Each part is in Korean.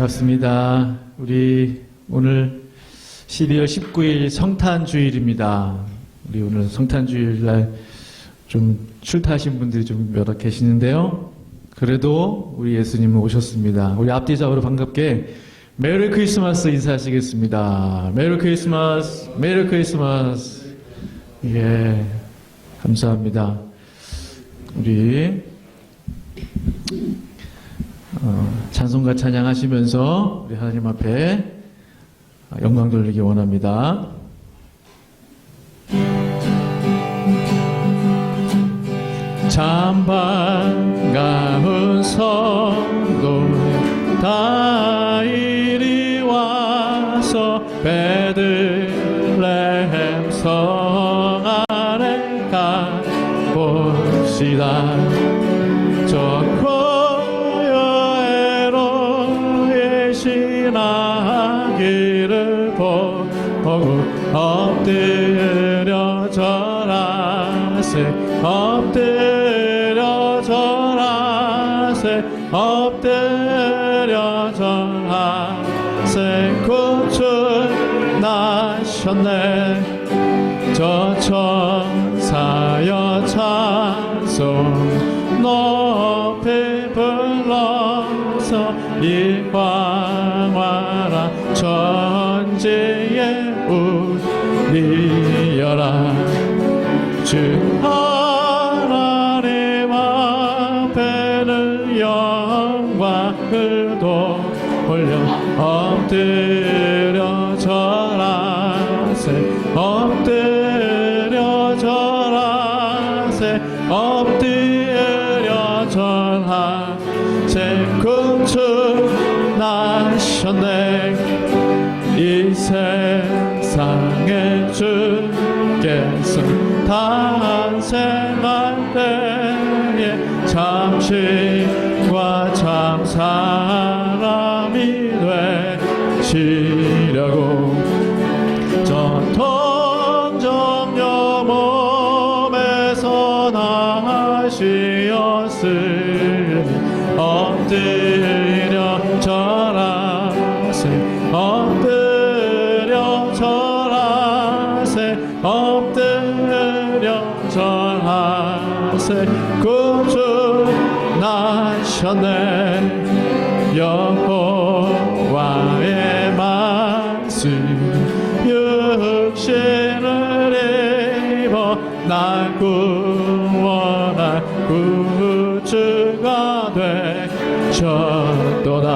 반갑습니다. 우리 오늘 12월 19일 성탄주일입니다. 우리 오늘 성탄주일날 좀 출타하신 분들이 좀 몇몇 계시는데요. 그래도 우리 예수님은 오셨습니다. 우리 앞뒤좌우로 반갑게 메리 크리스마스 인사하시겠습니다. 메리 크리스마스, 메리 크리스마스. 예, 감사합니다. 우리 찬송가 찬양하시면서 우리 하나님 앞에 영광 돌리기 원합니다. 참 반가운 성도에 다 이리 와서 베들레헴 성 안에 가봅시다. 저 고요해로 예신하기를 보고 엎드려 절하세 엎드려 절하세 엎드려 절하세 구주 나셨네. 저 천사여 찬송 높이 불러서 이 광활한 천지에 울리어라. 주 하나님 앞에는 영광을 돌려 엎드려 절하세 엎드려 절하세 엎드려 절하세 구주 나셨네. 이 세상에 주께서 탄생할 때에 참신과 참 사람이 되시려고 저 동정녀 몸에서 나시었으니 엎드려 절하세 엎드려 절하세 엎드려 절하세 구주 나셨네. 여호와의 말씀 육신을 입어 날 구원할 구주가 되셨도다.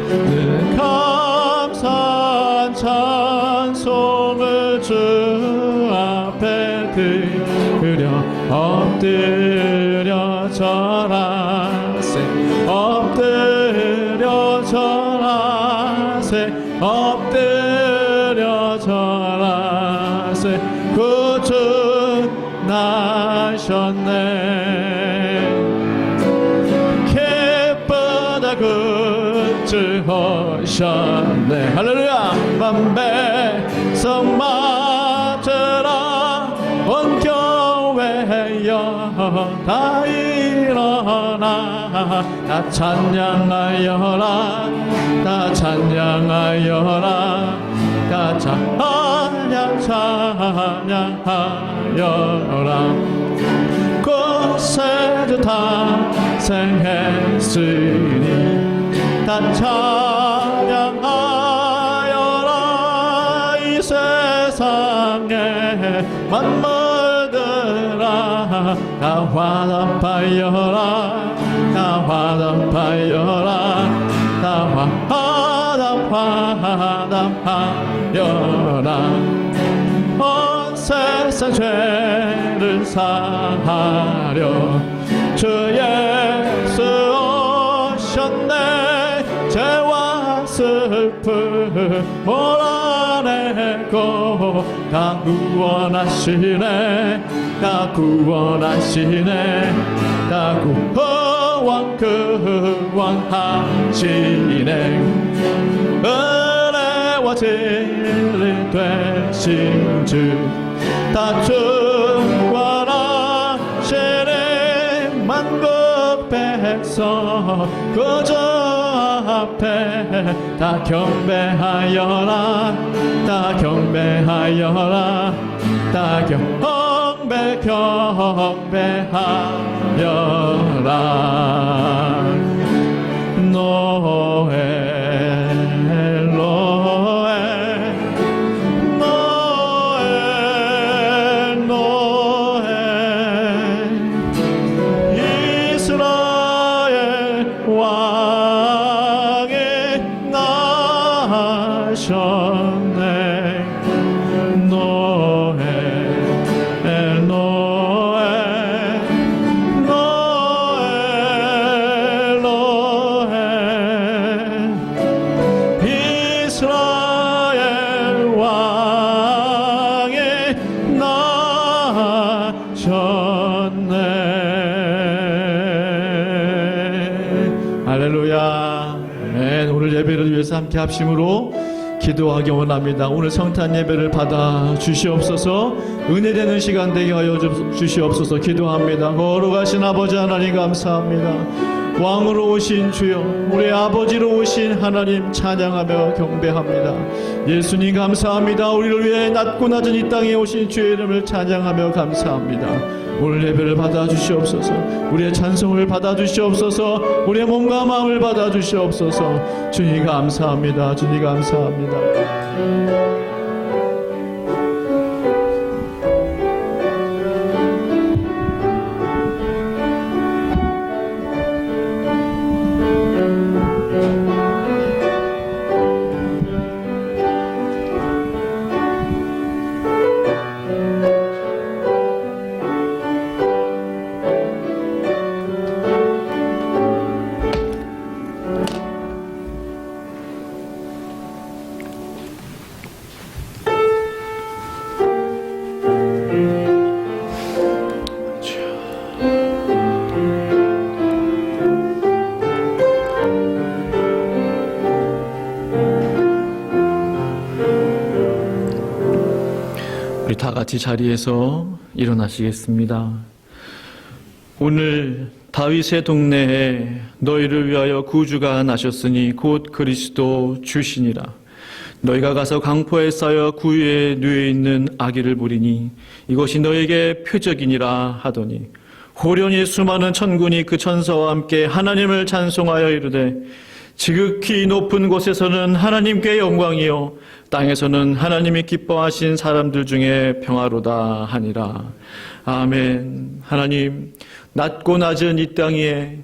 늘 감사한 찬송을 주 앞에 드려 엎드려 절하세 엎드려 절하세 엎드려 절하세 구주 나셨네. 기쁘다 구주 오셨네. 할렐루야. 만배성 맞으라 온 교회여 다 일어나 다 찬양하여라 다 찬양하여라 다 찬양하여라. 곳에도 탄생했으니 다 찬양하여라. 이 세상에 만물들아 다 화답하여라 다 화답하여라 다 화답하여라. 온 세상 죄를 사하려 주 예수 오셨네. 죄와 슬픔 몰아내고 다 구원하시네 다 구원하시네 다 구원하시네. 은혜와 진리 되신 주 다 충만하시네. 만국 백성 그저 앞에 다 경배하여라 다 경배하여라 다 경배하여라 노엘 노엘 노엘 노엘 이스라엘 왕이 나셨네 노엘 노엘 노엘 노엘 이스라엘 왕이 나셨네 할렐루야. 아멘. 오늘 예배를 위해서 함께 합심으로 기도하기 원합니다. 오늘 성탄 예배를 받아 주시옵소서. 은혜되는 시간 되게 하여 주시옵소서. 기도합니다. 거룩하신 아버지 하나님 감사합니다. 왕으로 오신 주여 우리 아버지로 오신 하나님 찬양하며 경배합니다. 예수님 감사합니다. 우리를 위해 낮고 낮은 이 땅에 오신 주의 이름을 찬양하며 감사합니다. 오늘 예배를 받아 주시옵소서. 우리의 찬송을 받아 주시옵소서. 우리의 몸과 마음을 받아 주시옵소서. 주님 감사합니다. 주님 감사합니다. 우리 다 같이 자리에서 일어나시겠습니다. 오늘 다윗의 동네에 너희를 위하여 구주가 나셨으니 곧 그리스도 주시니라. 너희가 가서 강포에 쌓여 구유에 누워 있는 아기를 보리니 이것이 너에게 표적이니라 하더니 호련히 수많은 천군이 그 천사와 함께 하나님을 찬송하여 이르되 지극히 높은 곳에서는 하나님께 영광이요 땅에서는 하나님이 기뻐하신 사람들 중에 평화로다 하니라. 아멘. 하나님, 낮고 낮은 이 땅에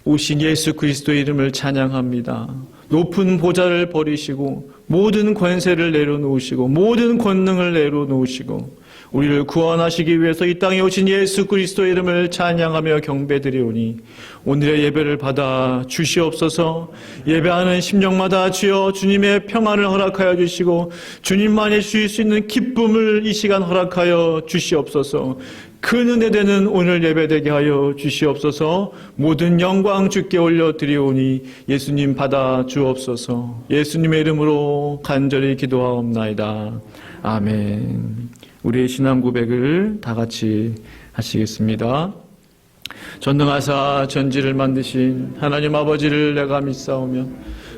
오신 예수 그리스도의 이름을 찬양합니다. 높은 보좌를 버리시고 모든 권세를 내려놓으시고 모든 권능을 내려놓으시고 우리를 구원하시기 위해서 이 땅에 오신 예수 그리스도의 이름을 찬양하며 경배드리오니 오늘의 예배를 받아 주시옵소서. 예배하는 심령마다 주여 주님의 평안을 허락하여 주시고 주님만이 주실 수 있는 기쁨을 이 시간 허락하여 주시옵소서. 큰 은혜 되는 오늘 예배되게 하여 주시옵소서. 모든 영광 주께 올려드리오니 예수님 받아 주옵소서. 예수님의 이름으로 간절히 기도하옵나이다. 아멘. 우리의 신앙 고백을 다 같이 하시겠습니다. 전능하사 전지를 만드신 하나님 아버지를 내가 믿사오며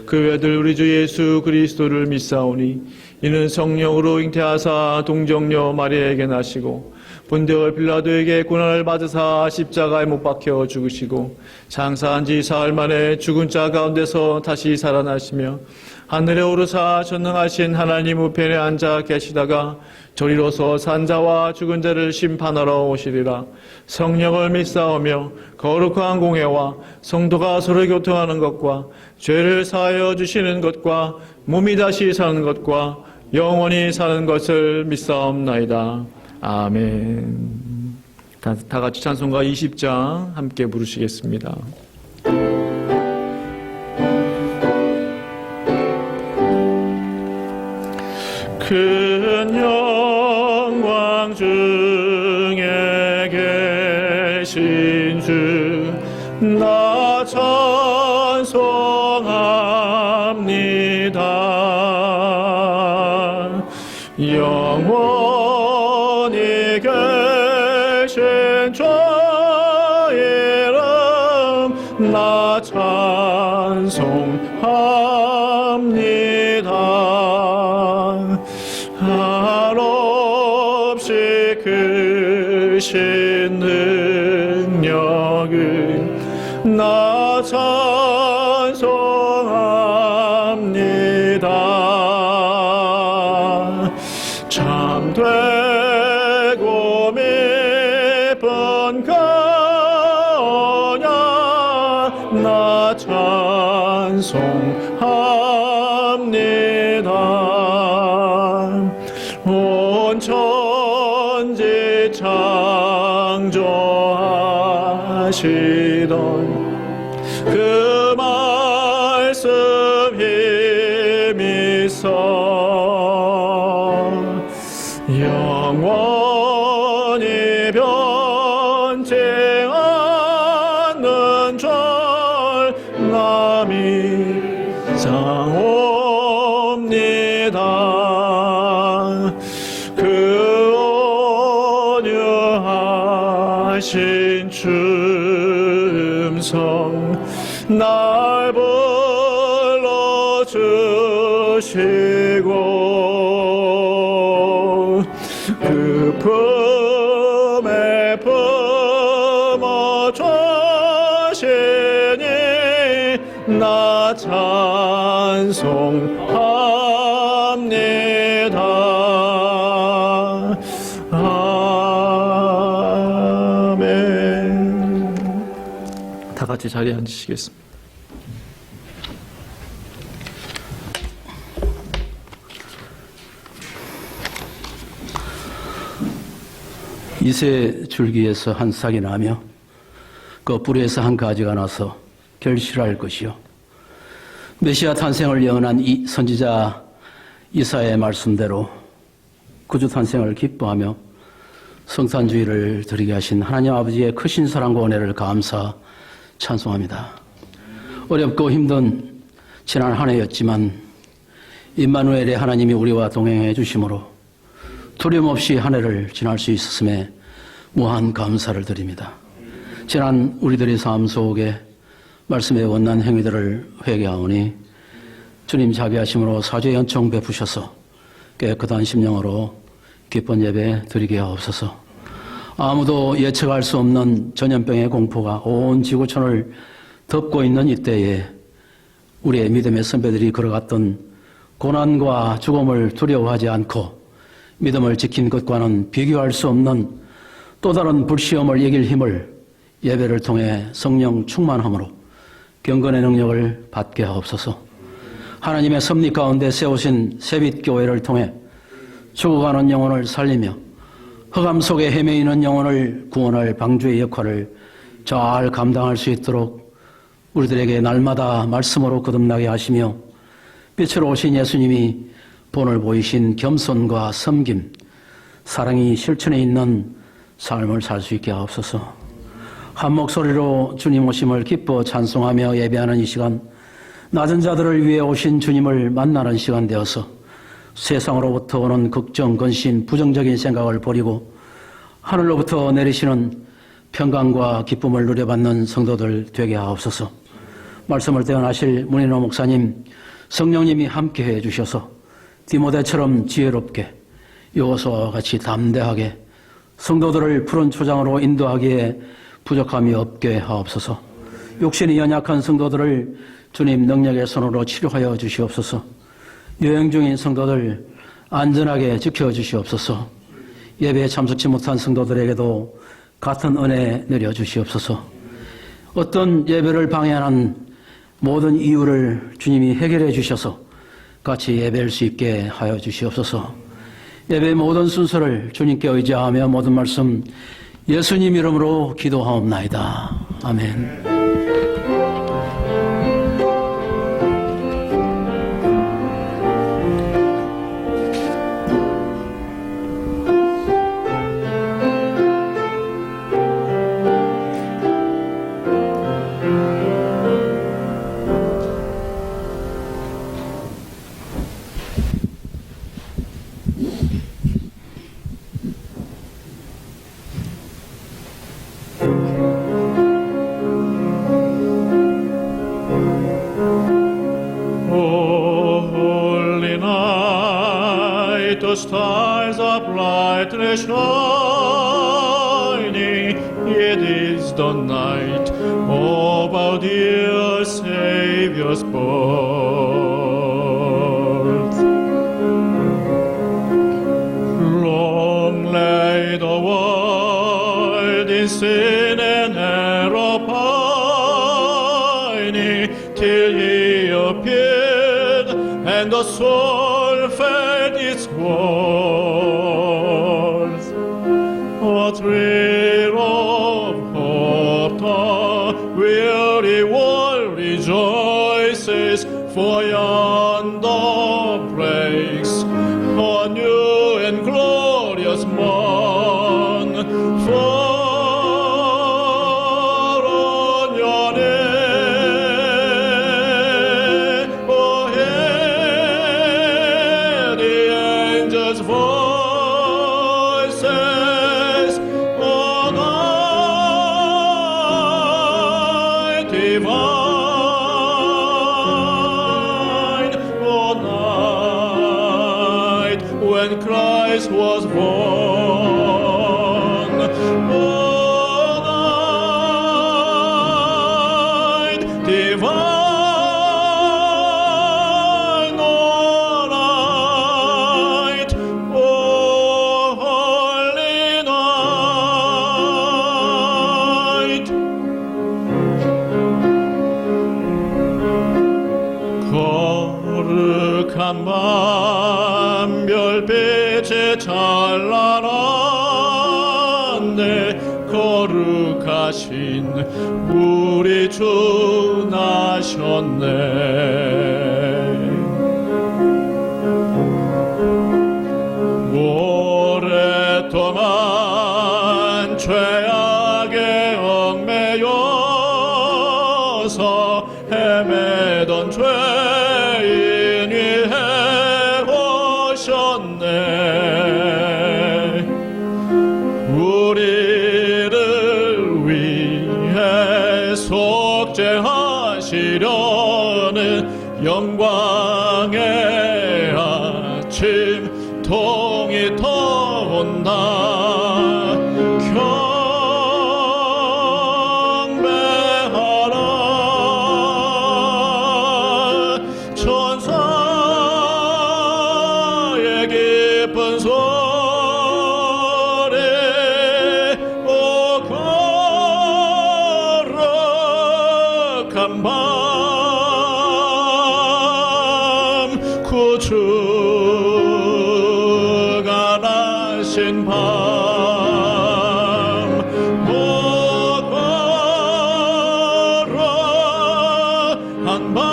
그 외아들 우리 주 예수 그리스도를 믿사오니 이는 성령으로 잉태하사 동정녀 마리아에게 나시고 본데올 빌라도에게 고난을 받으사 십자가에 못 박혀 죽으시고 장사한 지 사흘 만에 죽은 자 가운데서 다시 살아나시며 하늘에 오르사 전능하신 하나님 우편에 앉아 계시다가 저리로서 산자와 죽은 자를 심판하러 오시리라. 성령을 믿사오며 거룩한 공회와 성도가 서로 교통하는 것과 죄를 사하여 주시는 것과 몸이 다시 사는 것과 영원히 사는 것을 믿사옵나이다. 아멘. 다 같이 찬송가 20장 함께 부르시겠습니다. 큰 영광 중에 계신 주 나 찬송합니다. 영원히 계신 주 이름 나 찬송합니다. 찬송합니다. 한없이 크신 능력을 나 찬송합니다. 참되고 미쁜 가냐 나 찬송합니다. 온 천지 창조하시던 그 말씀 힘이 있어 영원히 변치 않는 전남이 사옵니다. 그 온유하신 춤성 날 불러주시고 그 품에 품어 주시니 나 찬송합니다. 아멘. 다 같이 자리에 앉으시겠습니다. 이새 줄기에서 한 싹이 나며 그 뿌리에서 한 가지가 나서 결실할 것이요 메시아 탄생을 예언한 이 선지자 이사야의 말씀대로 구주 탄생을 기뻐하며 성탄주의를 드리게 하신 하나님 아버지의 크신 사랑과 은혜를 감사 찬송합니다. 어렵고 힘든 지난 한 해였지만 임마누엘의 하나님이 우리와 동행해 주심으로 두려움 없이 한 해를 지날 수 있었음에 무한 감사를 드립니다. 지난 우리들의 삶 속에 말씀의 원난 행위들을 회개하오니 주님 자비하심으로 사죄 연총 베푸셔서 깨끗한 심령으로 기쁜 예배 드리게 하옵소서. 아무도 예측할 수 없는 전염병의 공포가 온 지구촌을 덮고 있는 이때에 우리의 믿음의 선배들이 걸어갔던 고난과 죽음을 두려워하지 않고 믿음을 지킨 것과는 비교할 수 없는 또 다른 불시험을 이길 힘을 예배를 통해 성령 충만함으로 경건의 능력을 받게 하옵소서. 하나님의 섭리 가운데 세우신 새빛교회를 통해 죽어가는 영혼을 살리며 흑암 속에 헤매이는 영혼을 구원할 방주의 역할을 잘 감당할 수 있도록 우리들에게 날마다 말씀으로 거듭나게 하시며 빛으로 오신 예수님이 본을 보이신 겸손과 섬김, 사랑이 실천에 있는 삶을 살 수 있게 하옵소서. 한 목소리로 주님 오심을 기뻐 찬송하며 예배하는 이 시간, 낮은 자들을 위해 오신 주님을 만나는 시간 되어서 세상으로부터 오는 걱정, 근심, 부정적인 생각을 버리고 하늘로부터 내리시는 평강과 기쁨을 누려받는 성도들 되게 하옵소서. 말씀을 대언하실 문인호 목사님, 성령님이 함께해 주셔서 디모데처럼 지혜롭게 여호수아와 같이 담대하게 성도들을 푸른 초장으로 인도하기에 부족함이 없게 하옵소서. 육신이 연약한 성도들을 주님 능력의 손으로 치료하여 주시옵소서. 여행 중인 성도들 안전하게 지켜주시옵소서. 예배에 참석치 못한 성도들에게도 같은 은혜 내려주시옵소서. 어떤 예배를 방해하는 모든 이유를 주님이 해결해 주셔서 같이 예배할 수 있게 하여 주시옵소서. 예배의 모든 순서를 주님께 의지하며 모든 말씀 예수님 이름으로 기도하옵나이다. 아멘. stars are brightly shining. It is the night of our dear Savior's birth. Long lay the world in sin and error pining, till He appeared and the soul felt its worth. A thrill of hope, the weary world rejoices, for yonder breaks a new and glorious morn. For on yonder ahead the angels' voices, O night divine, O night when Christ was born, O night divine, O night, O holy night. 거룩한 밤 별빛이 찬란한데, 거룩하신 우리 주 나셨네. 오랫동안 죄악에 얽매여서 헤매던 죄인 위해 오셨네. 우리를 위해 속죄하시려는 영광의 아침 통이 터온다. 경배하라. 천사의 기쁜 소리, 오 거룩한 밤, 구주가 나신 밤, 오 거룩한 밤,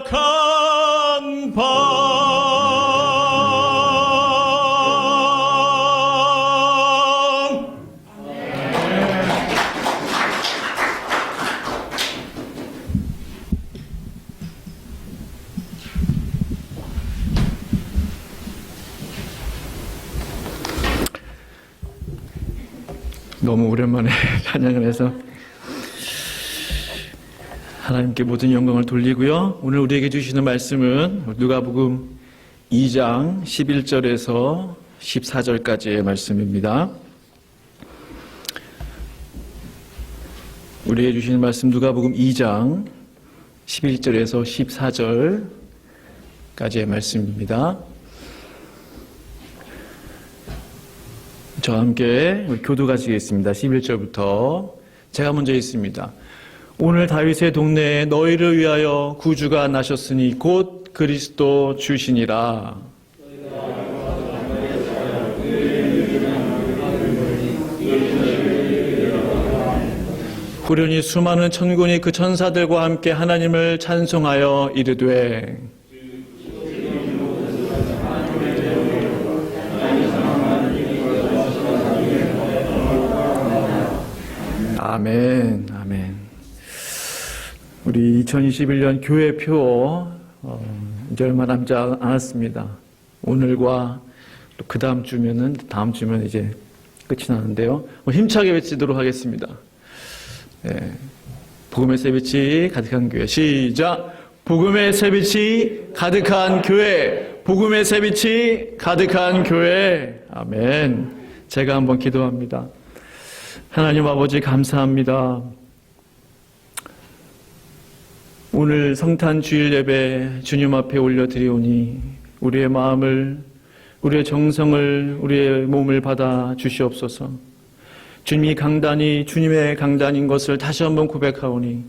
거룩한 밤. 너무 오랜만에 찬양을 해서 하나님께 모든 영광을 돌리고요. 오늘 우리에게 주시는 말씀은 누가복음 2장 11절에서 14절까지의 말씀입니다. 우리에게 주시는 말씀 누가복음 2장 11절에서 14절까지의 말씀입니다. 저와 함께 교도 가시겠습니다. 11절부터 제가 먼저 읽습니다. 오늘 다윗의 동네에 너희를 위하여 구주가 나셨으니 곧 그리스도 주시니라. 후련히 수많은 천군이 그 천사들과 함께 하나님을 찬송하여 이르되 아멘, 아멘. 우리 2021년 교회표 이제 얼마 남지 않았습니다. 오늘과 또 그 다음 주면 이제 끝이 나는데요. 힘차게 외치도록 하겠습니다. 예. 복음의 새빛이 가득한 교회. 시작. 복음의 새빛이 가득한 교회. 복음의 새빛이 가득한 교회. 아멘. 제가 한번 기도합니다. 하나님 아버지 감사합니다. 오늘 성탄 주일 예배 주님 앞에 올려드리오니 우리의 마음을, 우리의 정성을, 우리의 몸을 받아 주시옵소서. 주님이 강단이 주님의 강단인 것을 다시 한번 고백하오니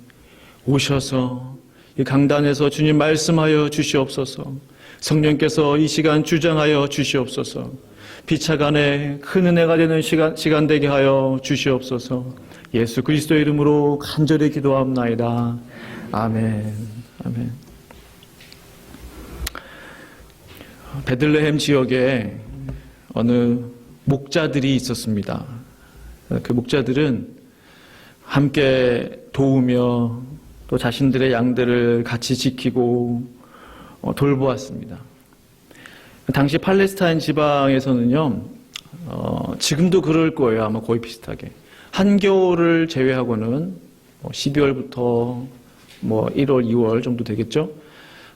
오셔서 이 강단에서 주님 말씀하여 주시옵소서. 성령께서 이 시간 주장하여 주시옵소서. 비차간에 큰 은혜가 되는 시간 되게 하여 주시옵소서. 예수 그리스도의 이름으로 간절히 기도합나이다. 아멘. 아멘. 베들레헴 지역에 어느 목자들이 있었습니다. 그 목자들은 함께 도우며 또 자신들의 양들을 같이 지키고 돌보았습니다. 당시 팔레스타인 지방에서는요, 지금도 그럴 거예요. 아마 거의 비슷하게. 한겨울을 제외하고는 12월부터 1월, 2월 정도 되겠죠?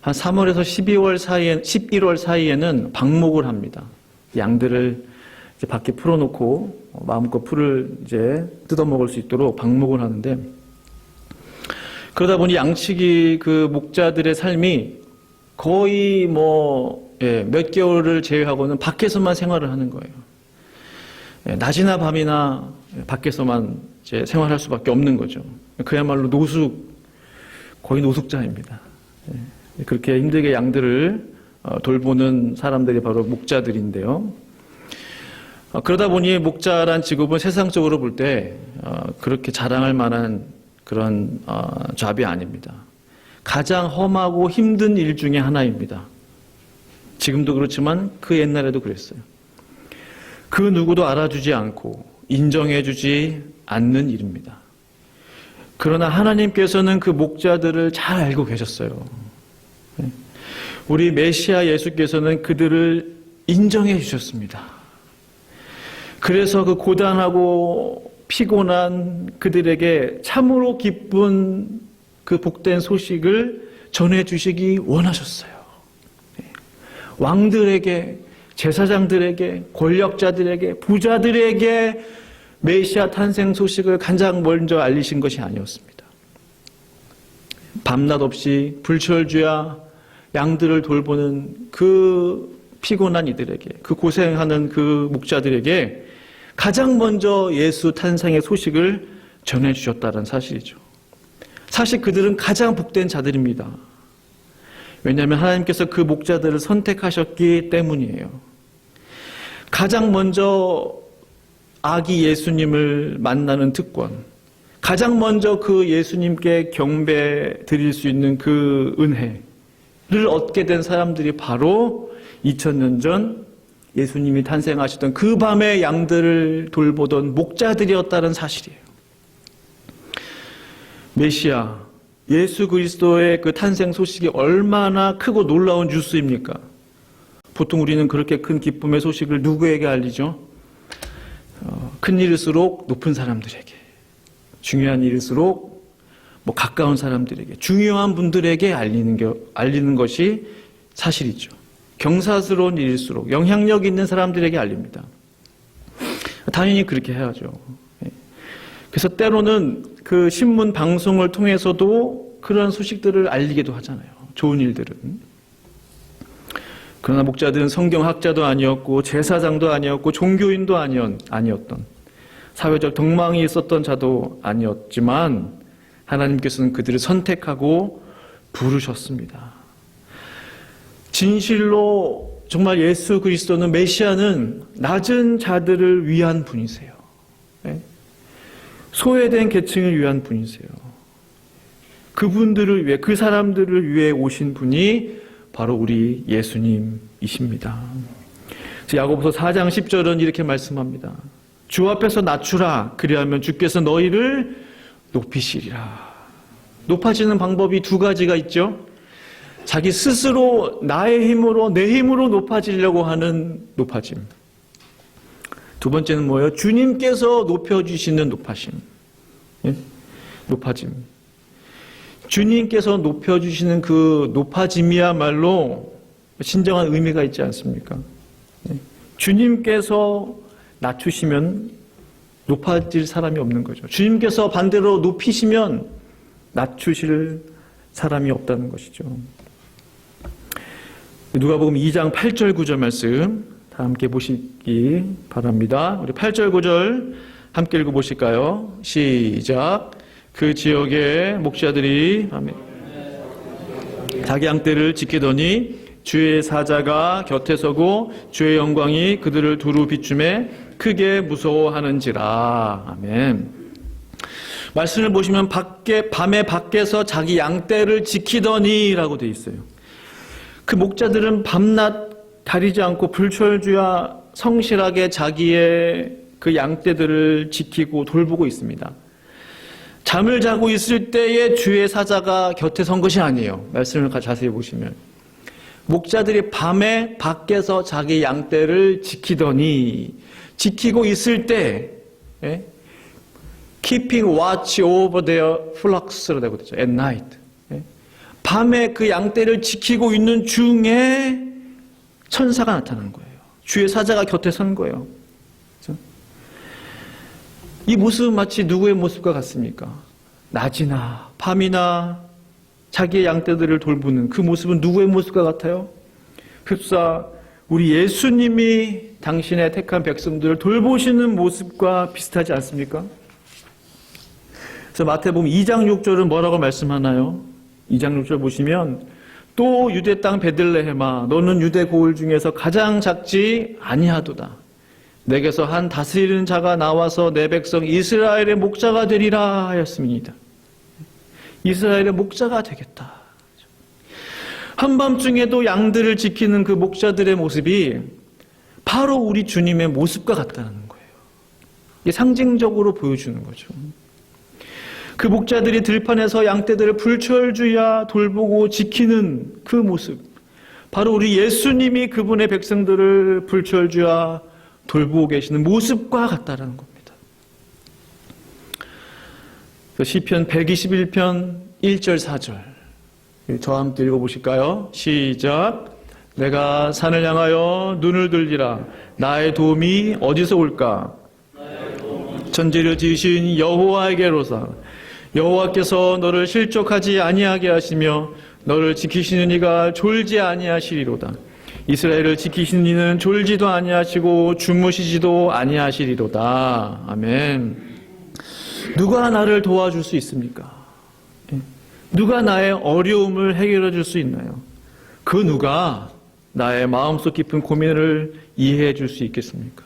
한 3월에서 11월 사이에는 방목을 합니다. 양들을 이제 밖에 풀어놓고 마음껏 풀을 이제 뜯어먹을 수 있도록 방목을 하는데, 그러다 보니 양치기 그 목자들의 삶이 거의 몇 개월을 제외하고는 밖에서만 생활을 하는 거예요. 낮이나 밤이나 밖에서만 이제 생활할 수밖에 없는 거죠. 그야말로 거의 노숙자입니다. 그렇게 힘들게 양들을 돌보는 사람들이 바로 목자들인데요. 그러다 보니 목자란 직업은 세상적으로 볼 때 그렇게 자랑할 만한 그런 잡이 아닙니다. 가장 험하고 힘든 일 중에 하나입니다. 지금도 그렇지만 그 옛날에도 그랬어요. 그 누구도 알아주지 않고 인정해주지 않는 일입니다. 그러나 하나님께서는 그 목자들을 잘 알고 계셨어요. 우리 메시아 예수께서는 그들을 인정해 주셨습니다. 그래서 그 고단하고 피곤한 그들에게 참으로 기쁜 그 복된 소식을 전해주시기 원하셨어요. 왕들에게, 제사장들에게, 권력자들에게, 부자들에게 메시아 탄생 소식을 가장 먼저 알리신 것이 아니었습니다. 밤낮 없이 불철주야 양들을 돌보는 그 피곤한 이들에게, 그 고생하는 그 목자들에게 가장 먼저 예수 탄생의 소식을 전해주셨다는 사실이죠. 사실 그들은 가장 복된 자들입니다. 왜냐하면 하나님께서 그 목자들을 선택하셨기 때문이에요. 가장 먼저 아기 예수님을 만나는 특권, 가장 먼저 그 예수님께 경배 드릴 수 있는 그 은혜를 얻게 된 사람들이 바로 2000년 전 예수님이 탄생하시던 그 밤에 양들을 돌보던 목자들이었다는 사실이에요. 메시아, 예수 그리스도의 그 탄생 소식이 얼마나 크고 놀라운 뉴스입니까? 보통 우리는 그렇게 큰 기쁨의 소식을 누구에게 알리죠? 큰 일일수록 높은 사람들에게, 중요한 일일수록 가까운 사람들에게, 중요한 분들에게 알리는 것이 사실이죠. 경사스러운 일일수록 영향력 있는 사람들에게 알립니다. 당연히 그렇게 해야죠. 그래서 때로는 그 신문 방송을 통해서도 그런 소식들을 알리기도 하잖아요. 좋은 일들은. 그러나 목자들은 성경학자도 아니었고 제사장도 아니었고 종교인도 아니었던, 사회적 덕망이 있었던 자도 아니었지만 하나님께서는 그들을 선택하고 부르셨습니다. 진실로 정말 예수 그리스도는, 메시아는 낮은 자들을 위한 분이세요. 소외된 계층을 위한 분이세요. 그분들을 위해, 그 사람들을 위해 오신 분이 바로 우리 예수님이십니다. 야고보서 4장 10절은 이렇게 말씀합니다. 주 앞에서 낮추라. 그리하면 주께서 너희를 높이시리라. 높아지는 방법이 두 가지가 있죠. 자기 스스로 나의 힘으로, 내 힘으로 높아지려고 하는 높아짐. 두 번째는 뭐예요? 주님께서 높여주시는 높아심. 높아짐. 주님께서 높여주시는 그 높아짐이야말로 진정한 의미가 있지 않습니까? 주님께서 낮추시면 높아질 사람이 없는 거죠. 주님께서 반대로 높이시면 낮추실 사람이 없다는 것이죠. 누가복음 2장 8절 9절 말씀 다 함께 보시기 바랍니다. 우리 8절 9절 함께 읽어보실까요? 시작. 그 지역의 목자들이 자기 양떼를 지키더니 주의 사자가 곁에 서고 주의 영광이 그들을 두루 비춤에 크게 무서워하는지라. 아멘. 말씀을 보시면 밤에 밖에서 자기 양떼를 지키더니 라고 되어 있어요. 그 목자들은 밤낮 가리지 않고 불철주야 성실하게 자기의 그 양떼들을 지키고 돌보고 있습니다. 잠을 자고 있을 때에 주의 사자가 곁에 선 것이 아니에요. 말씀을 자세히 보시면 목자들이 밤에 밖에서 자기 양떼를 지키더니, 지키고 있을 때 keeping watch over their flocks로 되고 있죠. at night. 밤에 그 양떼를 지키고 있는 중에 천사가 나타나는 거예요. 주의 사자가 곁에 선 거예요. 그렇죠? 이 모습은 마치 누구의 모습과 같습니까? 낮이나 밤이나 자기의 양떼들을 돌보는 그 모습은 누구의 모습과 같아요? 흡사 우리 예수님이 당신의 택한 백성들을 돌보시는 모습과 비슷하지 않습니까? 그래서 마태복음 2장 6절은 뭐라고 말씀하나요? 2장 6절 보시면 또 유대 땅 베들레헴아 너는 유대 고을 중에서 가장 작지 아니하도다. 내게서 한 다스리는 자가 나와서 내 백성 이스라엘의 목자가 되리라 하였습니다. 이스라엘의 목자가 되겠다. 한밤중에도 양들을 지키는 그 목자들의 모습이 바로 우리 주님의 모습과 같다는 거예요. 이게 상징적으로 보여주는 거죠. 그 목자들이 들판에서 양떼들을 불철주야 돌보고 지키는 그 모습, 바로 우리 예수님이 그분의 백성들을 불철주야 돌보고 계시는 모습과 같다는 겁니다. 시편 121편 1절 4절 저와 함께 읽어보실까요? 시작. 내가 산을 향하여 눈을 들리라. 나의 도움이 어디서 올까? 천지를 지으신 여호와에게로사. 여호와께서 너를 실족하지 아니하게 하시며 너를 지키시는 이가 졸지 아니하시리로다. 이스라엘을 지키시는 이는 졸지도 아니하시고 주무시지도 아니하시리로다. 아멘. 누가 나를 도와줄 수 있습니까? 누가 나의 어려움을 해결해 줄 수 있나요? 그 누가 나의 마음속 깊은 고민을 이해해 줄 수 있겠습니까?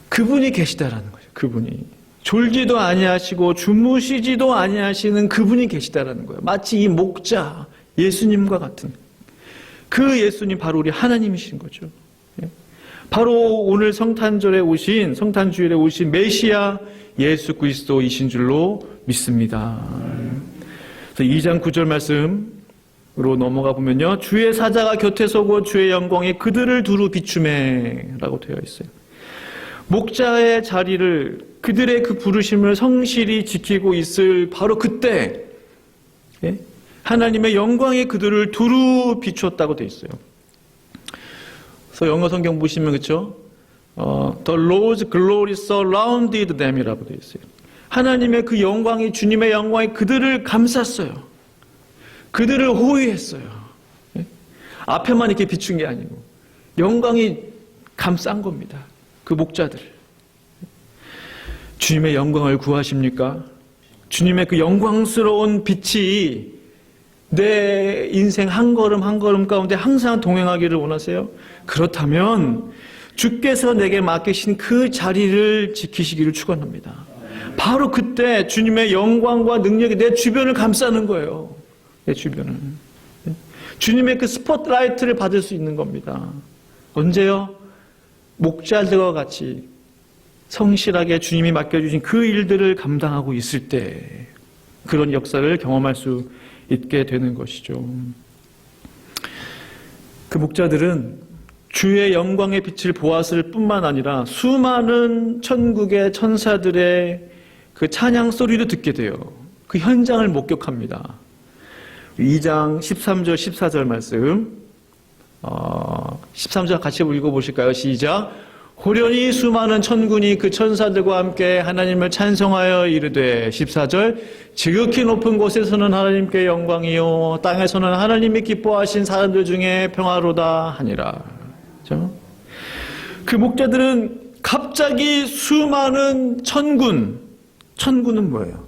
그분이 계시다라는 거죠. 그분이. 졸지도 아니하시고 주무시지도 아니하시는 그분이 계시다라는 거예요. 마치 이 목자 예수님과 같은 그 예수님 바로 우리 하나님이신 거죠. 바로 오늘 성탄주일에 오신 메시아 예수 그리스도이신 줄로 믿습니다. 그래서 2장 9절 말씀으로 넘어가 보면요. 주의 사자가 곁에 서고 주의 영광이 그들을 두루 비추매 라고 되어 있어요. 목자의 자리를 그들의 그 부르심을 성실히 지키고 있을 바로 그때 하나님의 영광이 그들을 두루 비추었다고 되어 있어요. 그래서 영어 성경 보시면 그렇죠? The Lord's glory surrounded them이라고 되어 있어요. 하나님의 그 영광이 주님의 영광이 그들을 감쌌어요. 그들을 호위했어요. 앞에만 이렇게 비춘 게 아니고 영광이 감싼 겁니다. 그 목자들. 주님의 영광을 구하십니까? 주님의 그 영광스러운 빛이 내 인생 한 걸음 한 걸음 가운데 항상 동행하기를 원하세요? 그렇다면 주께서 내게 맡기신 그 자리를 지키시기를 축원합니다. 바로 그때 주님의 영광과 능력이 내 주변을 감싸는 거예요. 내 주변을. 주님의 그 스포트라이트를 받을 수 있는 겁니다. 언제요? 목자들과 같이 성실하게 주님이 맡겨주신 그 일들을 감당하고 있을 때 그런 역사를 경험할 수 있게 되는 것이죠. 그 목자들은 주의 영광의 빛을 보았을 뿐만 아니라 수많은 천국의 천사들의 그 찬양 소리를 듣게 돼요. 그 현장을 목격합니다. 2장 13절 14절 말씀 13절 같이 읽어보실까요? 시작. 호련히 수많은 천군이 그 천사들과 함께 하나님을 찬송하여 이르되 14절 지극히 높은 곳에서는 하나님께 영광이요 땅에서는 하나님이 기뻐하신 사람들 중에 평화로다 하니라. 그렇죠? 그 목자들은 갑자기 수많은 천군은 뭐예요?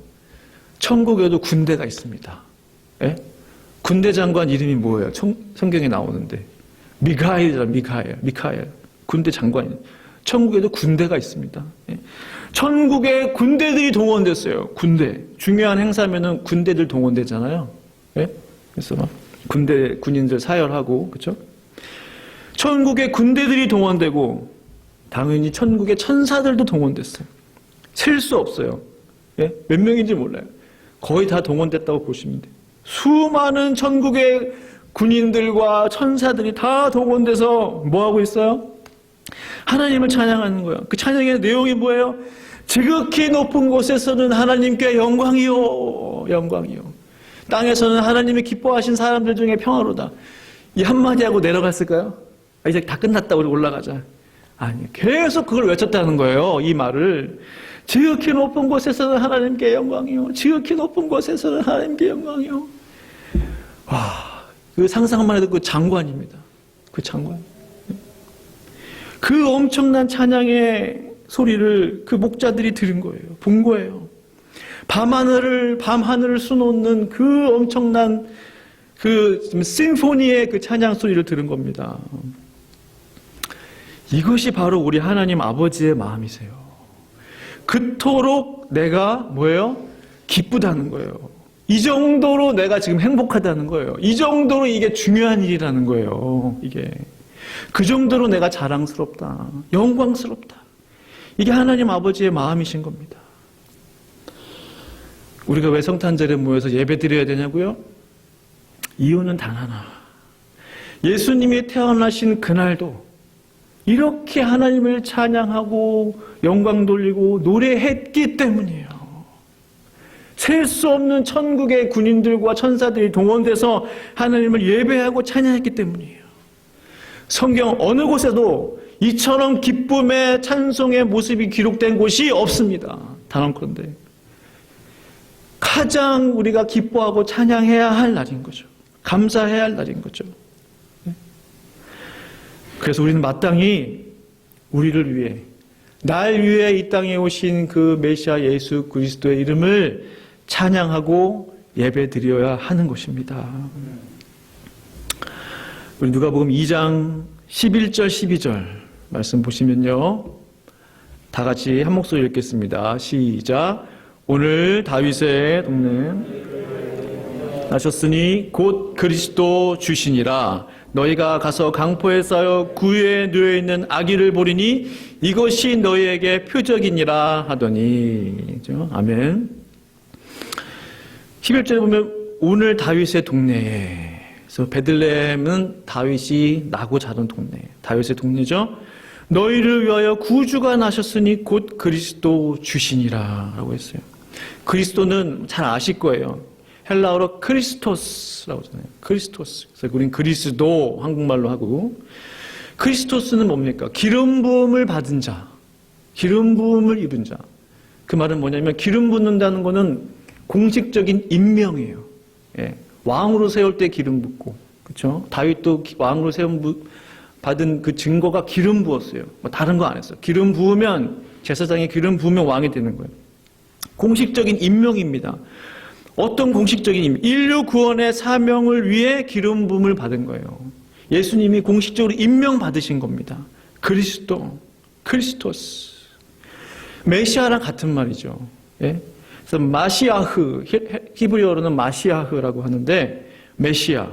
천국에도 군대가 있습니다. 예? 군대 장관 이름이 뭐예요? 성경에 나오는데 미카엘이잖아. 미카엘 군대 장관이. 천국에도 군대가 있습니다. 예? 천국에 군대들이 동원됐어요. 군대 중요한 행사면은 군대들 동원되잖아요. 예? 그래서 막 군대 군인들 사열하고 그렇죠? 천국에 군대들이 동원되고 당연히 천국의 천사들도 동원됐어요. 셀 수 없어요. 예? 몇 명인지 몰라요. 거의 다 동원됐다고 보시면 돼요. 수많은 천국의 군인들과 천사들이 다 동원돼서 뭐하고 있어요? 하나님을 찬양하는 거예요. 그 찬양의 내용이 뭐예요? 지극히 높은 곳에서는 하나님께 영광이요. 땅에서는 하나님이 기뻐하신 사람들 중에 평화로다. 이 한마디 하고 내려갔을까요? 이제 다 끝났다. 우리 올라가자. 아니, 계속 그걸 외쳤다는 거예요. 이 말을. 지극히 높은 곳에서는 하나님께 영광이요. 지극히 높은 곳에서는 하나님께 영광이요. 와, 그 상상만 해도 그 장관입니다. 그 장관. 그 엄청난 찬양의 소리를 그 목자들이 들은 거예요. 본 거예요. 밤하늘을 수놓는 그 엄청난 그 심포니의 그 찬양 소리를 들은 겁니다. 이것이 바로 우리 하나님 아버지의 마음이세요. 그토록 내가 뭐예요? 기쁘다는 거예요. 이 정도로 내가 지금 행복하다는 거예요. 이 정도로 이게 중요한 일이라는 거예요. 이게 그 정도로 내가 자랑스럽다, 영광스럽다. 이게 하나님 아버지의 마음이신 겁니다. 우리가 왜 성탄절에 모여서 예배 드려야 되냐고요? 이유는 단 하나. 예수님이 태어나신 그날도 이렇게 하나님을 찬양하고 영광 돌리고 노래했기 때문이에요. 셀 수 없는 천국의 군인들과 천사들이 동원돼서 하나님을 예배하고 찬양했기 때문이에요. 성경 어느 곳에도 이처럼 기쁨의 찬송의 모습이 기록된 곳이 없습니다. 단언컨대 가장 우리가 기뻐하고 찬양해야 할 날인 거죠. 감사해야 할 날인 거죠. 그래서 우리는 마땅히 우리를 위해 날 위해 이 땅에 오신 그 메시아 예수 그리스도의 이름을 찬양하고 예배드려야 하는 것입니다. 우리 누가복음 2장 11절 12절 말씀 보시면요. 다 같이 한 목소리 읽겠습니다. 시작. 오늘 다윗의 동네 나셨으니 곧 그리스도 주시니라. 너희가 가서 강포에 쌓여 구유에 누워 있는 아기를 보리니 이것이 너희에게 표적이니라 하더니. 그렇죠? 아멘. 11절에 보면 오늘 다윗의 동네에. 그래서 베들레헴은 다윗이 나고 자란 동네. 다윗의 동네죠. 너희를 위하여 구주가 나셨으니 곧 그리스도 주시니라 라고 했어요. 그리스도는 잘 아실 거예요. 헬라어로 크리스토스라고 하잖아요. 크리스토스. 그래서 우리는 그리스도 한국말로 하고, 크리스토스는 뭡니까? 기름 부음을 받은 자, 기름 부음을 입은 자. 그 말은 뭐냐면 기름 붓는다는 거는 공식적인 임명이에요. 예. 왕으로 세울 때 기름 붓고, 그렇죠? 다윗도 왕으로 받은 그 증거가 기름 부었어요. 뭐 다른 거 안 했어요. 기름 부으면 제사장이 기름 부으면 왕이 되는 거예요. 공식적인 임명입니다. 어떤 공식적인 임명? 인류 구원의 사명을 위해 기름 부음을 받은 거예요. 예수님이 공식적으로 임명 받으신 겁니다. 그리스도, 크리스토스, 메시아랑 같은 말이죠. 예? 그래서 마시아흐, 히브리어로는 마시아흐라고 하는데 메시아,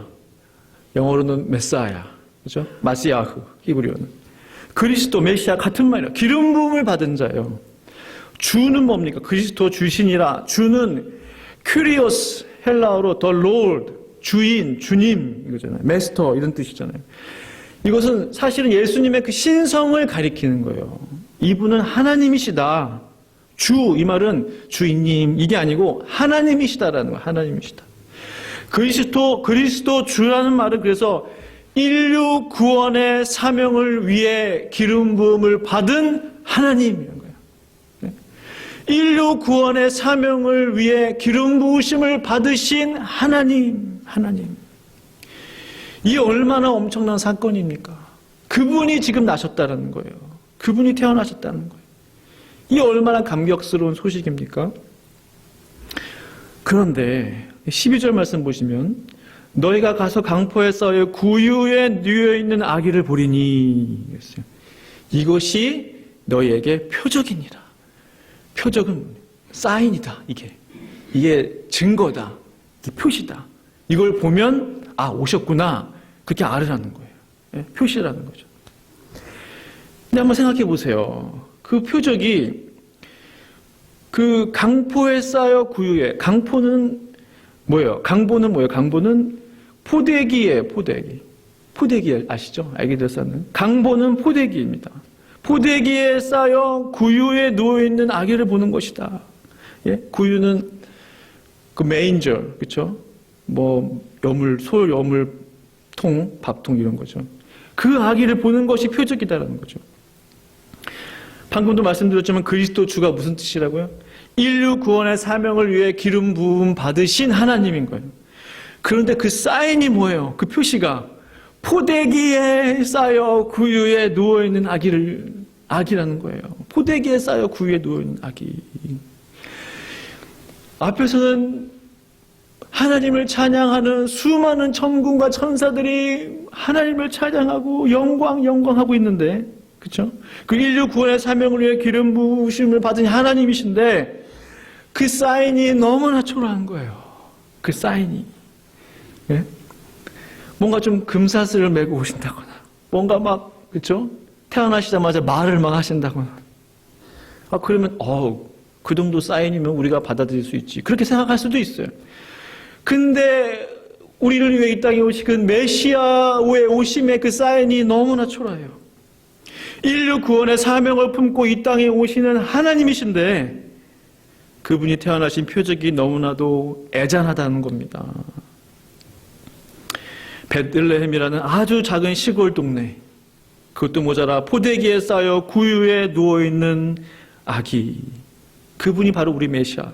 영어로는 메사야, 그렇죠? 마시아흐, 히브리어는 그리스도, 메시아 같은 말이에요. 기름 부음을 받은 자예요. 주는 뭡니까? 그리스도 주신이라. 주는 큐리오스, 헬라어로 the Lord, 주인, 주님 이거잖아요. 마스터 이런 뜻이잖아요. 이것은 사실은 예수님의 그 신성을 가리키는 거예요. 이분은 하나님이시다. 주, 이 말은 주인님 이게 아니고 하나님이시다라는 거예요. 하나님이시다. 그리스도 주라는 말은 그래서 인류 구원의 사명을 위해 기름 부음을 받은 하나님이라는 거예요. 인류 구원의 사명을 위해 기름 부으심을 받으신 하나님. 이 얼마나 엄청난 사건입니까? 그분이 지금 나셨다는 거예요. 그분이 태어나셨다는 거예요. 이 얼마나 감격스러운 소식입니까? 그런데 12절 말씀 보시면 너희가 가서 강포에 쌓여 구유에 누워있는 아기를 보리니 이것이 너희에게 표적이니라. 표적은 사인이다. 이게 증거다. 이게 표시다. 이걸 보면 아 오셨구나. 그렇게 알으라는 거예요. 예? 표시라는 거죠. 근데 한번 생각해 보세요. 그 표적이 그 강포에 쌓여 구유에 강포는 뭐예요? 강보는 뭐예요? 강보는 포대기예요. 포대기 아시죠? 아기들 쌓는 강보는 포대기입니다. 포대기에 쌓여 구유에 누워 있는 아기를 보는 것이다. 예? 구유는 그 메인저, 그렇죠? 뭐 소 여물통, 밥통 이런 거죠. 그 아기를 보는 것이 표적이다라는 거죠. 방금도 말씀드렸지만 그리스도 주가 무슨 뜻이라고요? 인류 구원의 사명을 위해 기름 부음 받으신 하나님인 거예요. 그런데 그 사인이 뭐예요? 그 표시가 포대기에 쌓여 구유에 누워있는 아기라는 거예요. 포대기에 쌓여 구유에 누워있는 아기. 앞에서는 하나님을 찬양하는 수많은 천군과 천사들이 하나님을 찬양하고 영광하고 있는데, 그렇죠? 그 인류 구원의 사명을 위해 기름 부으심을 받은 하나님이신데 그 사인이 너무나 초라한 거예요. 그 사인이. 예? 뭔가 좀 금사슬을 메고 오신다거나, 뭔가 막, 그렇죠? 태어나시자마자 말을 막 하신다거나. 그러면 그 정도 사인이면 우리가 받아들일 수 있지. 그렇게 생각할 수도 있어요. 근데 우리를 위해 이 땅에 오신 메시아의 오심의 그 사인이 너무나 초라해요. 인류 구원의 사명을 품고 이 땅에 오시는 하나님이신데 그분이 태어나신 표적이 너무나도 애잔하다는 겁니다. 베들레헴이라는 아주 작은 시골 동네, 그것도 모자라 포대기에 쌓여 구유에 누워있는 아기, 그분이 바로 우리 메시아.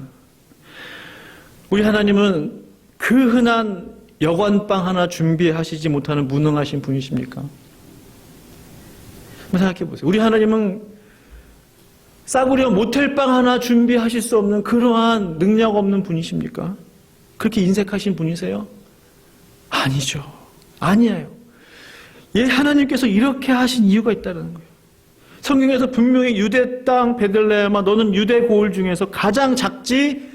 우리 하나님은 그 흔한 여관방 하나 준비하시지 못하는 무능하신 분이십니까? 한번 생각해 보세요. 우리 하나님은 싸구려 모텔방 하나 준비하실 수 없는 그러한 능력 없는 분이십니까? 그렇게 인색하신 분이세요? 아니죠. 아니에요. 하나님께서 이렇게 하신 이유가 있다는 거예요. 성경에서 분명히 유대 땅 베들레헴아 너는 유대 고을 중에서 가장 작지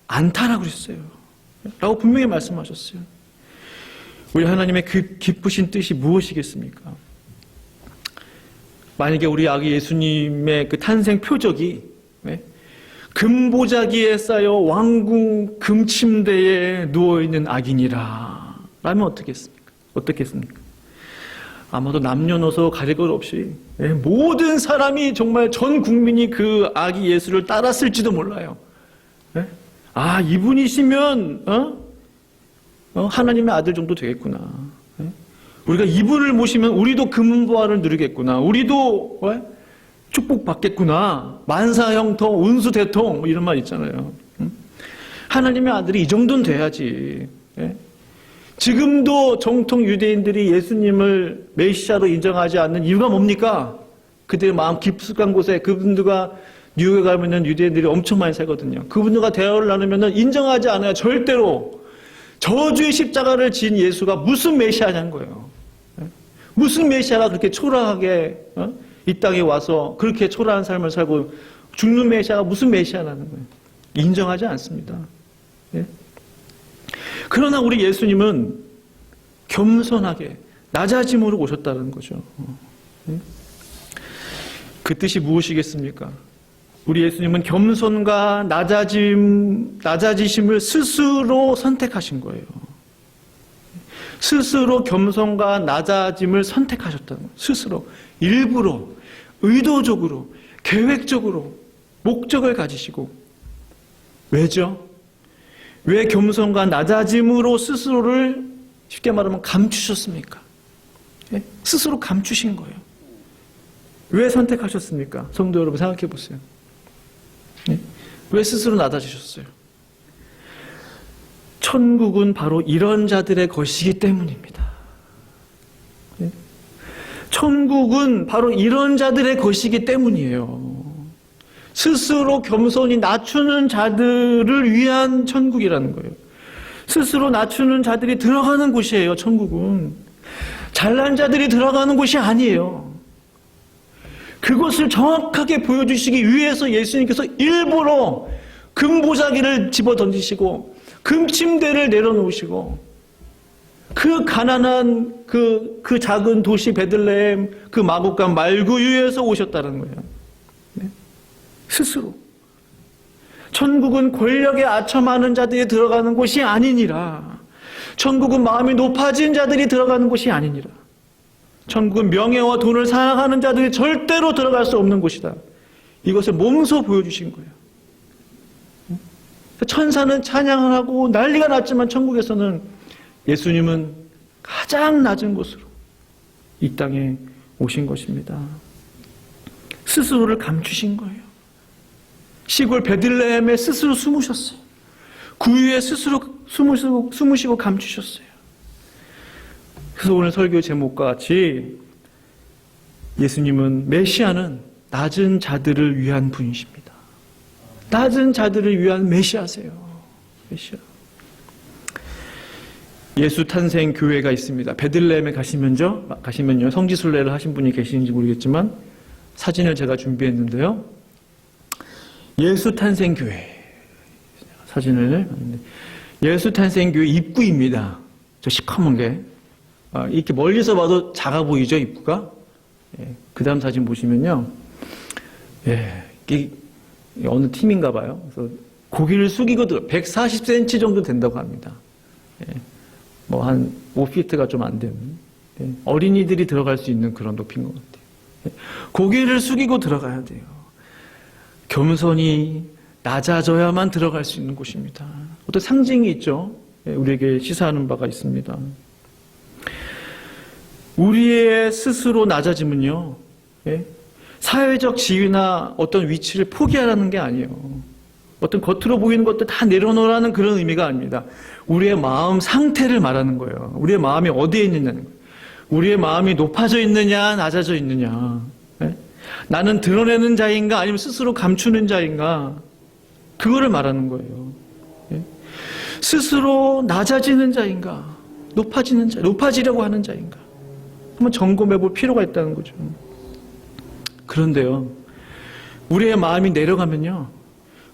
않다라고 그랬어요. 라고 분명히 말씀하셨어요. 우리 하나님의 그 기쁘신 뜻이 무엇이겠습니까? 만약에 우리 아기 예수님의 그 탄생 표적이 금보자기에 쌓여 왕궁 금침대에 누워있는 아기니라 라면 어떻겠습니까? 아마도 남녀노소 가릴 것 없이 모든 사람이 정말 전 국민이 그 아기 예수를 따랐을지도 몰라요. 이분이시면 하나님의 아들 정도 되겠구나. 우리가 이분을 모시면 우리도 금은보화를 누리겠구나. 우리도 축복받겠구나. 만사형통, 운수대통 이런 말 있잖아요. 하나님의 아들이 이 정도는 돼야지. 지금도 정통 유대인들이 예수님을 메시아로 인정하지 않는 이유가 뭡니까? 그들의 마음 깊숙한 곳에 그분들과 뉴욕에 가면 유대인들이 엄청 많이 살거든요. 그분들과 대화를 나누면 인정하지 않아요. 절대로. 저주의 십자가를 지은 예수가 무슨 메시아냐는 거예요. 무슨 메시아가 그렇게 초라하게 이 땅에 와서 그렇게 초라한 삶을 살고 죽는 메시아가 무슨 메시아라는 거예요. 인정하지 않습니다. 그러나 우리 예수님은 겸손하게 낮아짐으로 오셨다는 거죠. 그 뜻이 무엇이겠습니까? 우리 예수님은 겸손과 낮아지심을 스스로 선택하신 거예요. 스스로 겸손과 낮아짐을 선택하셨다는 거예요. 스스로, 일부러, 의도적으로, 계획적으로 목적을 가지시고, 왜죠? 왜 겸손과 낮아짐으로 스스로를 쉽게 말하면 감추셨습니까? 예? 스스로 감추신 거예요. 왜 선택하셨습니까? 성도 여러분 생각해 보세요. 예? 왜 스스로 낮아지셨어요? 천국은 바로 이런 자들의 것이기 때문입니다. 예? 천국은 바로 이런 자들의 것이기 때문이에요. 스스로 겸손히 낮추는 자들을 위한 천국이라는 거예요. 스스로 낮추는 자들이 들어가는 곳이에요, 천국은. 잘난 자들이 들어가는 곳이 아니에요. 그것을 정확하게 보여주시기 위해서 예수님께서 일부러 금보자기를 집어 던지시고 금침대를 내려놓으시고 그 가난한 그 작은 도시 베들레헴 그 마곡간 말구유에서 오셨다는 거예요. 네? 스스로. 천국은 권력에 아첨하는 자들이 들어가는 곳이 아니니라. 천국은 마음이 높아진 자들이 들어가는 곳이 아니니라. 천국은 명예와 돈을 사랑하는 자들이 절대로 들어갈 수 없는 곳이다. 이것을 몸소 보여주신 거예요. 천사는 찬양을 하고 난리가 났지만 천국에서는 예수님은 가장 낮은 곳으로 이 땅에 오신 것입니다. 스스로를 감추신 거예요. 시골 베들레헴에 스스로 숨으셨어요. 구유에 스스로 숨으시고 감추셨어요. 그래서 오늘 설교 제목과 같이 예수님은 메시아는 낮은 자들을 위한 분이십니다. 낮은 자들을 위한 메시아세요. 메시아. 예수 탄생 교회가 있습니다. 베들레헴에 가시면요 성지순례를 하신 분이 계시는지 모르겠지만 사진을 제가 준비했는데요. 예수 탄생 교회 사진을 예수 탄생 교회 입구입니다. 저 시커먼 게 이렇게 멀리서 봐도 작아 보이죠, 입구가? 예, 그 다음 사진 보시면요. 예, 이게 어느 팀인가 봐요. 그래서 고개를 숙이고 140cm 정도 된다고 합니다. 예, 뭐 한 5피트가 좀 안 되는. 예, 어린이들이 들어갈 수 있는 그런 높이인 것 같아요. 예, 고개를 숙이고 들어가야 돼요. 겸손히 낮아져야만 들어갈 수 있는 곳입니다. 어떤 상징이 있죠. 예, 우리에게 시사하는 바가 있습니다. 우리의 스스로 낮아짐은요, 예? 사회적 지위나 어떤 위치를 포기하라는 게 아니에요. 어떤 겉으로 보이는 것도 다 내려놓으라는 그런 의미가 아닙니다. 우리의 마음 상태를 말하는 거예요. 우리의 마음이 어디에 있느냐는 거예요. 우리의 마음이 높아져 있느냐, 낮아져 있느냐. 예? 나는 드러내는 자인가, 아니면 스스로 감추는 자인가. 그거를 말하는 거예요. 예? 스스로 낮아지는 자인가, 높아지는 자, 높아지려고 하는 자인가. 한번 점검해 볼 필요가 있다는 거죠. 그런데요, 우리의 마음이 내려가면요,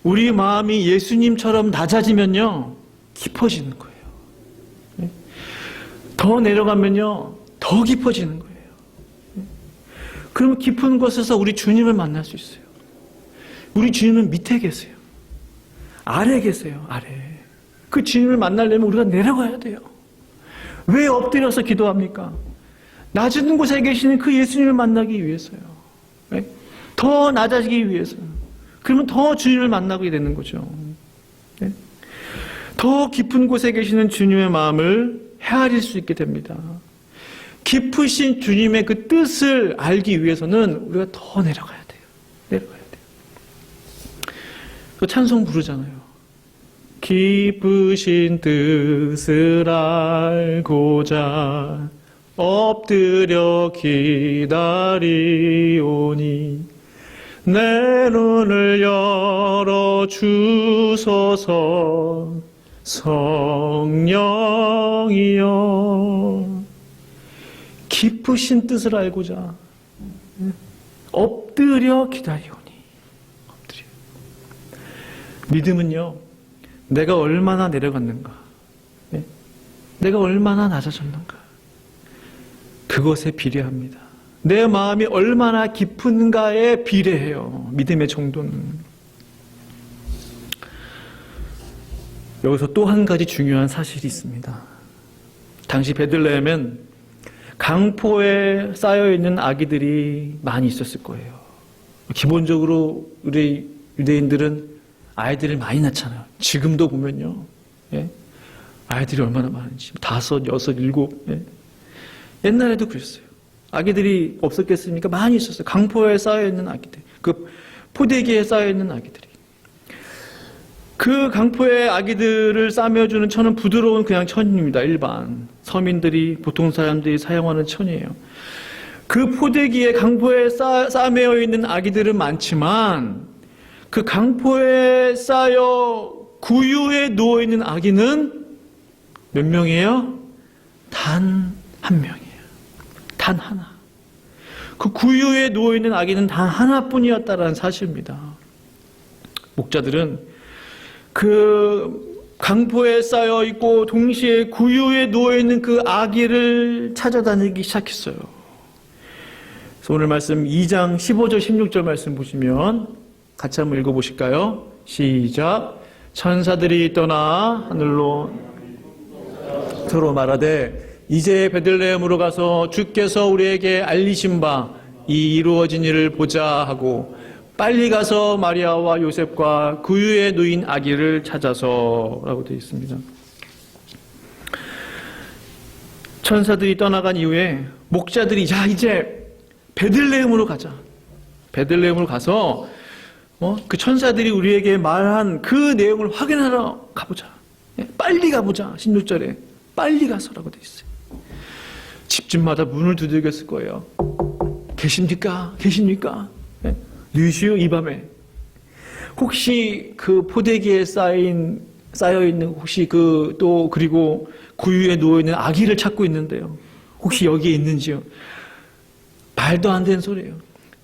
우리 마음이 예수님처럼 낮아지면요, 깊어지는 거예요. 네? 더 내려가면요, 더 깊어지는 거예요. 네? 그러면 깊은 곳에서 우리 주님을 만날 수 있어요. 우리 주님은 밑에 계세요. 아래 계세요, 아래. 그 주님을 만나려면 우리가 내려가야 돼요. 왜 엎드려서 기도합니까? 낮은 곳에 계시는 그 예수님을 만나기 위해서요. 네? 더 낮아지기 위해서요. 그러면 더 주님을 만나게 되는 거죠. 네? 더 깊은 곳에 계시는 주님의 마음을 헤아릴 수 있게 됩니다. 깊으신 주님의 그 뜻을 알기 위해서는 우리가 더 내려가야 돼요. 내려가야 돼요. 그 찬송 부르잖아요. 깊으신 뜻을 알고자 엎드려 기다리오니 내 눈을 열어 주소서 성령이여. 깊으신 뜻을 알고자 엎드려 기다리오니. 엎드려. 믿음은요, 내가 얼마나 내려갔는가, 내가 얼마나 낮아졌는가, 그것에 비례합니다. 내 마음이 얼마나 깊은가에 비례해요. 믿음의 정도는. 여기서 또 한 가지 중요한 사실이 있습니다. 당시 베들레헴엔 강포에 쌓여있는 아기들이 많이 있었을 거예요. 기본적으로 우리 유대인들은 아이들을 많이 낳잖아요. 지금도 보면요. 예? 아이들이 얼마나 많은지. 5, 6, 7. 예? 옛날에도 그랬어요. 아기들이 없었겠습니까? 많이 있었어요. 강포에 쌓여있는 아기들. 그 포대기에 쌓여있는 아기들이. 그 강포에 아기들을 싸매어주는 천은 부드러운 그냥 천입니다. 일반. 서민들이, 보통 사람들이 사용하는 천이에요. 그 포대기에 강포에 싸매어 있는 아기들은 많지만 그 강포에 쌓여 구유에 누워있는 아기는 몇 명이에요? 단 한 명이에요. 단 하나. 그 구유에 누워있는 아기는 단 하나뿐이었다라는 사실입니다. 목자들은 그 강포에 쌓여 있고 동시에 구유에 누워있는 그 아기를 찾아다니기 시작했어요. 그래서 오늘 말씀 2장 15절 16절 말씀 보시면 같이 한번 읽어보실까요? 시작. 천사들이 떠나 하늘로 서로 말하되 이제 베들레헴으로 가서 주께서 우리에게 알리신 바 이 이루어진 일을 보자 하고 빨리 가서 마리아와 요셉과 구유에 누인 아기를 찾아서 라고 되어 있습니다. 천사들이 떠나간 이후에 목자들이 자 이제 베들레헴으로 가자. 베들레헴으로 가서 그 천사들이 우리에게 말한 그 내용을 확인하러 가보자. 빨리 가보자. 16절에 빨리 가서라고 되어 있어요. 집집마다 문을 두들겼을 거예요. 계십니까? 계십니까? 뉴시오 이 밤에 혹시 그 포대기에 쌓여있는 혹시 그리고 구유에 누워있는 아기를 찾고 있는데요. 혹시 여기에 있는지요? 말도 안 되는 소리예요.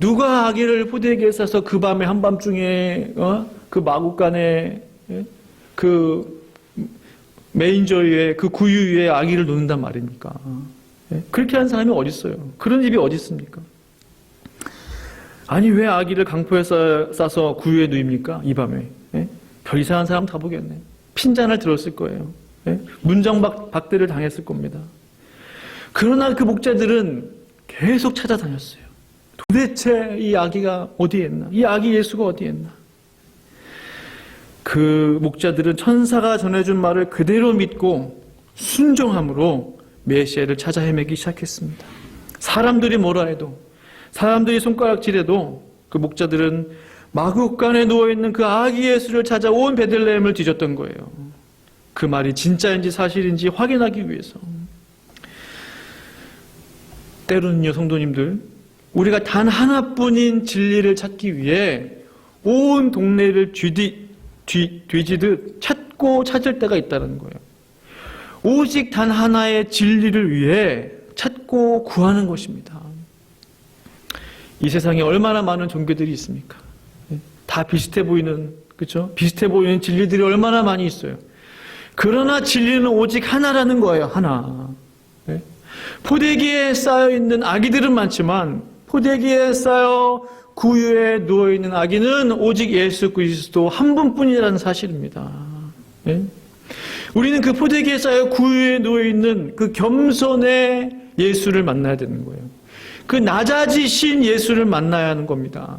누가 아기를 포대기에 싸서 그 밤에 한밤중에 그 마구간에 그 메인저 위에 그 구유 위에 아기를 놓는단 말입니까? 그렇게 하는 사람이 어디 있어요? 그런 집이 어디 있습니까? 아니 왜 아기를 강포에 싸서 구유에 누입니까? 이 밤에. 별 이상한 사람 다 보겠네. 핀잔을 들었을 거예요. 문정박대를 당했을 겁니다. 그러나 그 목자들은 계속 찾아다녔어요. 도대체 이 아기가 어디에 있나? 이 아기 예수가 어디에 있나? 그 목자들은 천사가 전해준 말을 그대로 믿고 순종함으로 메시아를 찾아 헤매기 시작했습니다. 사람들이 뭐라 해도, 사람들이 손가락질해도 그 목자들은 마구간에 누워있는 그 아기 예수를 찾아 온 베들레헴을 뒤졌던 거예요. 그 말이 진짜인지 사실인지 확인하기 위해서. 때로는요, 성도님들, 우리가 단 하나뿐인 진리를 찾기 위해 온 동네를 뒤지듯 찾고 찾을 때가 있다는 거예요. 오직 단 하나의 진리를 위해 찾고 구하는 것입니다. 이 세상에 얼마나 많은 종교들이 있습니까? 다 비슷해 보이는, 그렇죠? 비슷해 보이는 진리들이 얼마나 많이 있어요. 그러나 진리는 오직 하나라는 거예요. 하나. 포대기에 쌓여있는 아기들은 많지만 포대기에 쌓여 구유에 누워있는 아기는 오직 예수 그리스도 한 분뿐이라는 사실입니다. 우리는 그 포대기에 쌓여 구유에 누워있는 그 겸손의 예수를 만나야 되는 거예요. 그 낮아지신 예수를 만나야 하는 겁니다.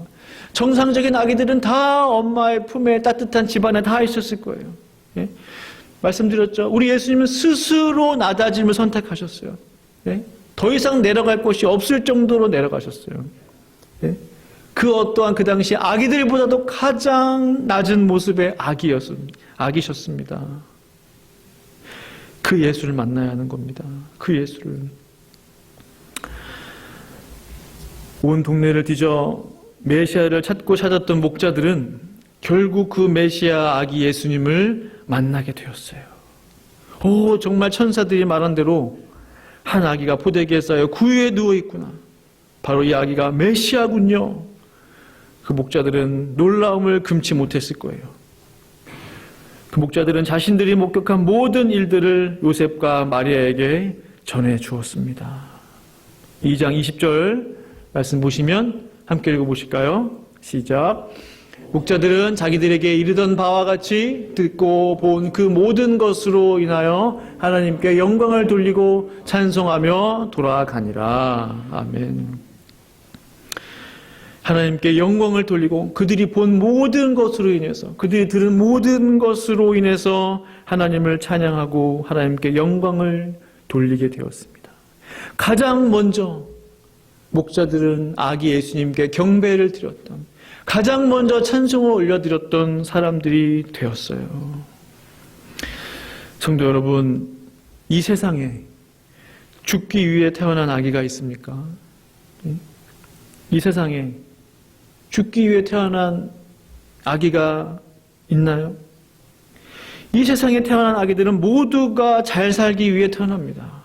정상적인 아기들은 다 엄마의 품에 따뜻한 집안에 다 있었을 거예요. 말씀드렸죠. 우리 예수님은 스스로 낮아짐을 선택하셨어요. 더 이상 내려갈 곳이 없을 정도로 내려가셨어요. 그 어떠한 그 당시 아기들보다도 가장 낮은 모습의 아기셨습니다. 그 예수를 만나야 하는 겁니다. 그 예수를. 온 동네를 뒤져 메시아를 찾고 찾았던 목자들은 결국 그 메시아 아기 예수님을 만나게 되었어요. 정말 천사들이 말한 대로 한 아기가 포대기에 쌓여 구유에 누워 있구나. 바로 이 아기가 메시아군요. 그 목자들은 놀라움을 금치 못했을 거예요. 그 목자들은 자신들이 목격한 모든 일들을 요셉과 마리아에게 전해 주었습니다. 2장 20절 말씀 보시면 함께 읽어보실까요? 시작. 목자들은 자기들에게 이르던 바와 같이 듣고 본 그 모든 것으로 인하여 하나님께 영광을 돌리고 찬송하며 돌아가니라. 아멘. 하나님께 영광을 돌리고 그들이 본 모든 것으로 인해서, 그들이 들은 모든 것으로 인해서 하나님을 찬양하고 하나님께 영광을 돌리게 되었습니다. 가장 먼저 목자들은 아기 예수님께 경배를 드렸던, 가장 먼저 찬송을 올려드렸던 사람들이 되었어요. 성도 여러분, 이 세상에 죽기 위해 태어난 아기가 있습니까? 이 세상에 죽기 위해 태어난 아기가 있나요? 이 세상에 태어난 아기들은 모두가 잘 살기 위해 태어납니다.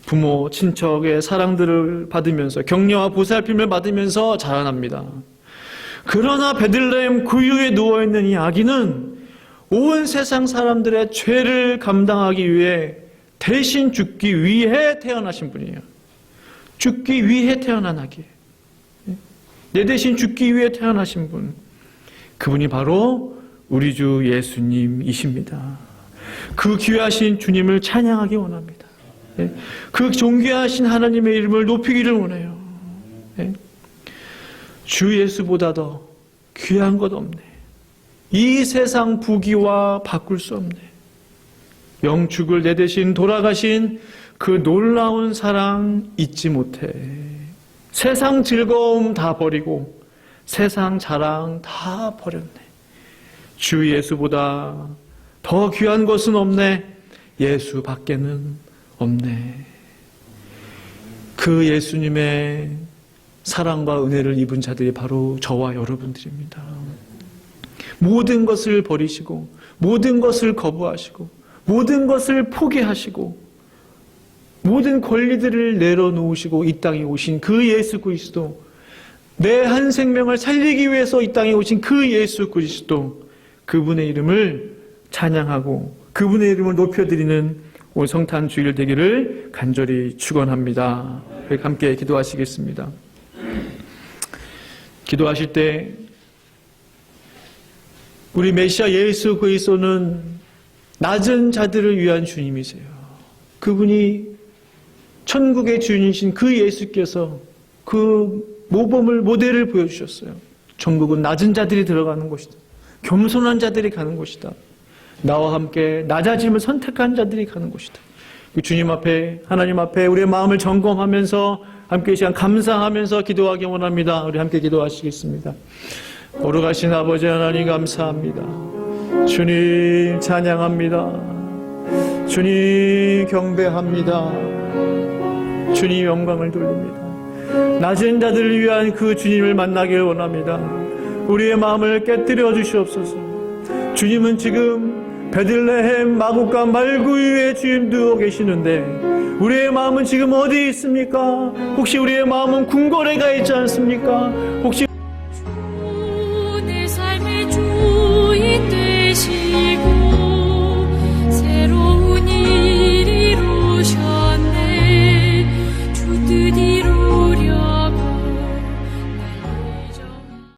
부모, 친척의 사랑들을 받으면서 격려와 보살핌을 받으면서 자라납니다. 그러나 베들레헴 구유에 누워있는 이 아기는 온 세상 사람들의 죄를 감당하기 위해 대신 죽기 위해 태어나신 분이에요. 죽기 위해 태어난 아기. 내 대신 죽기 위해 태어나신 분. 그분이 바로 우리 주 예수님이십니다. 그 귀하신 주님을 찬양하기 원합니다. 그 존귀하신 하나님의 이름을 높이기를 원해요. 주 예수보다 더 귀한 것 없네. 이 세상 부귀와 바꿀 수 없네. 영축을 내 대신 돌아가신 그 놀라운 사랑 잊지 못해. 세상 즐거움 다 버리고 세상 자랑 다 버렸네. 주 예수보다 더 귀한 것은 없네. 예수 밖에는 없네. 그 예수님의 사랑과 은혜를 입은 자들이 바로 저와 여러분들입니다. 모든 것을 버리시고 모든 것을 거부하시고 모든 것을 포기하시고 모든 권리들을 내려놓으시고 이 땅에 오신 그 예수 그리스도, 내 한 생명을 살리기 위해서 이 땅에 오신 그 예수 그리스도, 그분의 이름을 찬양하고 그분의 이름을 높여드리는 올 성탄 주일 되기를 간절히 축원합니다. 함께 기도하시겠습니다. 기도하실 때 우리 메시아 예수 그리스도는 낮은 자들을 위한 주님이세요. 그분이 천국의 주인이신 그 예수께서 그 모범을, 모델을 보여주셨어요. 천국은 낮은 자들이 들어가는 곳이다. 겸손한 자들이 가는 곳이다. 나와 함께 낮아짐을 선택한 자들이 가는 곳이다. 주님 앞에, 하나님 앞에 우리의 마음을 점검하면서 함께 이 시간 감사하면서 기도하기 원합니다. 우리 함께 기도하시겠습니다. 거룩하신 아버지 하나님 감사합니다. 주님 찬양합니다. 주님 경배합니다. 주님 영광을 돌립니다. 낮은 자들을 위한 그 주님을 만나길 원합니다. 우리의 마음을 깨뜨려 주시옵소서. 주님은 지금 베들레헴 마구간 말구 위에 주님 누워 계시는데 우리의 마음은 지금 어디 있습니까? 혹시 우리의 마음은 궁궐에 가 있지 않습니까? 혹시